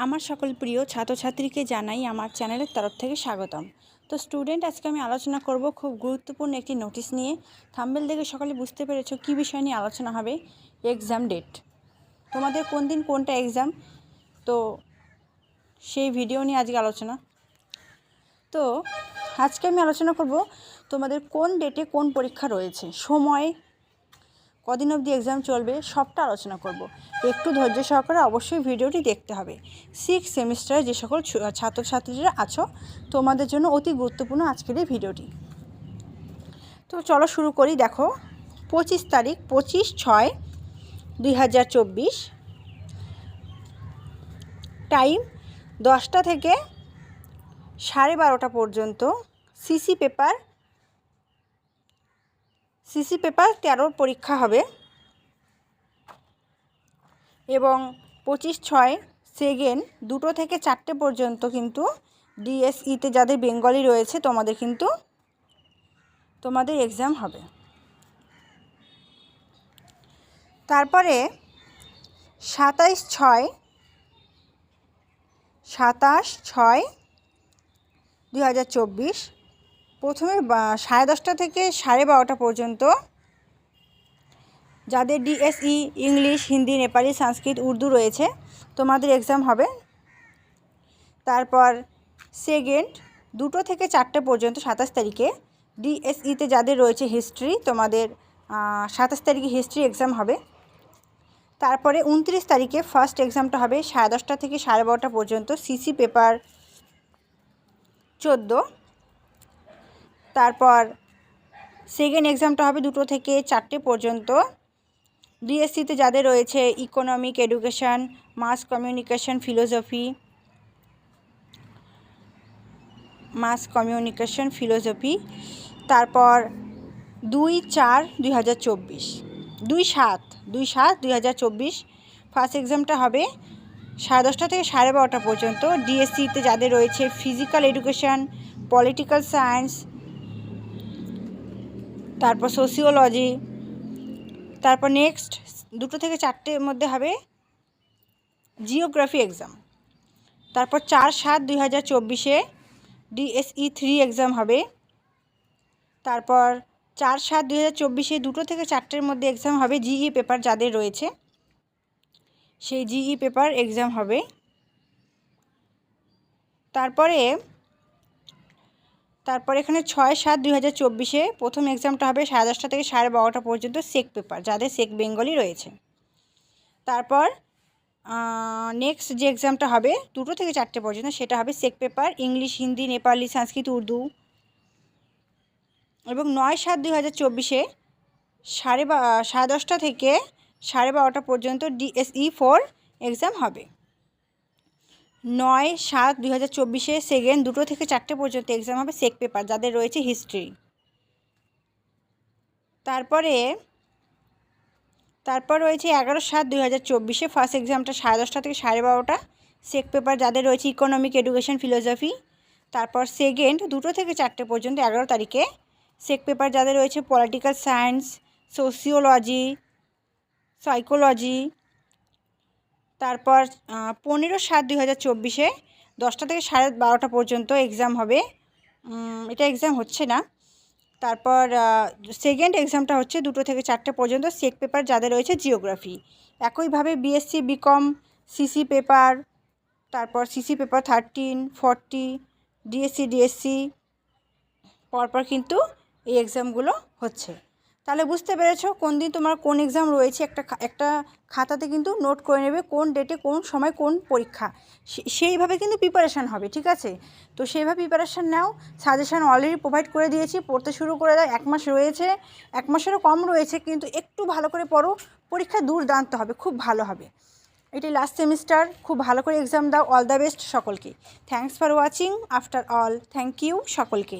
আমার সকল প্রিয় ছাত্রছাত্রীকে জানাই আমার চ্যানেলের তরফ থেকে স্বাগতম। তো স্টুডেন্ট, আজকে আমি আলোচনা করব খুব গুরুত্বপূর্ণ একটি নোটিশ নিয়ে। থাম্বনেল দেখে সকলে বুঝতে পেরেছো কী বিষয় নিয়ে আলোচনা হবে। এক্সাম ডেট, তোমাদের কোন দিন কোনটা এক্সাম, তো সেই ভিডিও নিয়ে আজকে আলোচনা। তো আজকে আমি আলোচনা করব তোমাদের কোন ডেটে কোন পরীক্ষা রয়েছে, সময় কদিন অবধি এক্সাম চলবে, সবটা আলোচনা করব। একটু ধৈর্য সহকারে অবশ্যই ভিডিওটি দেখতে হবে। 6th সেমিস্টারে যে সকল ছাত্রছাত্রীরা আছো, তোমাদের জন্য অতি গুরুত্বপূর্ণ আজকের এই ভিডিওটি। তো চলো শুরু করি। দেখো, 25 তারিখ 25/6/2024, টাইম 10টা থেকে 12:30 পর্যন্ত। সিসি পেপার 13 পরীক্ষা হবে এবং 25/6 সেকেন্ড 2টো থেকে 4টে পর্যন্ত কিন্তু ডিএসইতে যাদের বেঙ্গলি রয়েছে তোমাদের এক্সাম হবে। তারপরে 27/6/2024 প্রথমে 10:30 থেকে 12:30 পর্যন্ত যাদের ডিএসই ইংলিশ, হিন্দি, নেপালি, সংস্কৃত, উর্দু রয়েছে তোমাদের এক্সাম হবে। তারপর সেকেন্ড 2টো থেকে 4টে পর্যন্ত 27 তারিখে ডিএসইতে যাদের রয়েছে হিস্ট্রি, তোমাদের 27 তারিখে হিস্ট্রি এক্সাম হবে। তারপরে 29 তারিখে ফার্স্ট এক্সামটা হবে 10:30 থেকে 12:30 পর্যন্ত, সিসি পেপার 14। তারপর সেকেন্ড এক্সামটা হবে 2টো থেকে 4টে পর্যন্ত, ডিএসসিতে যাদের রয়েছে economic, education, mass communication, philosophy. তারপর 2/4/2024, 2/7/2024 ফার্স্ট এক্সামটা হবে 10:30 থেকে 12:30 পর্যন্ত, ডিএসসিতে যাদের রয়েছে ফিজিক্যাল এডুকেশন, পলিটিক্যাল সায়েন্স, তারপর সোশিওলজি। তারপর নেক্সট 2টো থেকে 4টের মধ্যে হবে জিওগ্রাফি এক্সাম। তারপর 4/7/2024 ডিএসই 3 এক্সাম হবে। তারপর 4/7/2024 2টো থেকে 4টের মধ্যে এক্সাম হবে জিই পেপার যাদের রয়েছে, সেই জিই পেপার এক্সাম হবে। তারপরে এখানে 6/7/2024 প্রথম এক্সামটা হবে 10:30 থেকে 12:30 পর্যন্ত, সেক পেপার যাদের সেক বেঙ্গলি রয়েছে। তারপর নেক্সট যে এক্সামটা হবে 2টো থেকে 4টে পর্যন্ত, সেটা হবে সেক পেপার ইংলিশ, হিন্দি, নেপালি, সংস্কৃত, উর্দু। এবং 9/7/2024 10:30 থেকে 12:30 পর্যন্ত ডিএসই 4 এক্সাম হবে। 9/7/2024 সেকেন্ড 2টো থেকে 4টে পর্যন্ত এক্সাম হবে সেক পেপার যাদের রয়েছে হিস্ট্রি। তারপর রয়েছে 11/7/2024 ফার্স্ট এক্সামটা 10:30 থেকে 12:30, সেক পেপার যাদের রয়েছে ইকোনমিক, এডুকেশন, ফিলোসফি। তারপর সেকেন্ড 2টো থেকে 4টে পর্যন্ত 11 তারিখে সেক পেপার যাদের রয়েছে পলিটিক্যাল সায়েন্স, সোশিওলজি, সাইকোলজি। তারপর 15/7/2024 10টা থেকে 12:30 পর্যন্ত এক্সাম হবে, এটা এক্সাম হচ্ছে না। তারপর সেকেন্ড এক্সামটা হচ্ছে 2টো থেকে 4টে পর্যন্ত, সেক পেপার যাদের রয়েছে জিওগ্রাফি। একইভাবে বিএসসি, বিকম, সিসি পেপার, তারপর সিসি পেপার 13, 40, ডিএসসি পরপর কিন্তু এই এক্সামগুলো হচ্ছে। তাহলে বুঝতে পেরেছো কোন দিন তোমার কোন এক্সাম রয়েছে। একটা খাতাতে কিন্তু নোট করে নেবে কোন ডেটে কোন সময় কোন পরীক্ষা, সেইভাবে কিন্তু প্রিপারেশান হবে, ঠিক আছে? তো সেইভাবে প্রিপারেশান নাও। সাজেশান অলরেডি প্রোভাইড করে দিয়েছি, পড়তে শুরু করে দাও। 1 মাস রয়েছে, 1 মাসেরও কম রয়েছে, কিন্তু একটু ভালো করে পড়ো, পরীক্ষা দুর্দান্ত হবে, খুব ভালো হবে। এটি লাস্ট সেমিস্টার, খুব ভালো করে এক্সাম দাও। অল দ্য বেস্ট সকলকে। Thanks for watching. After all, thank you সকলকে।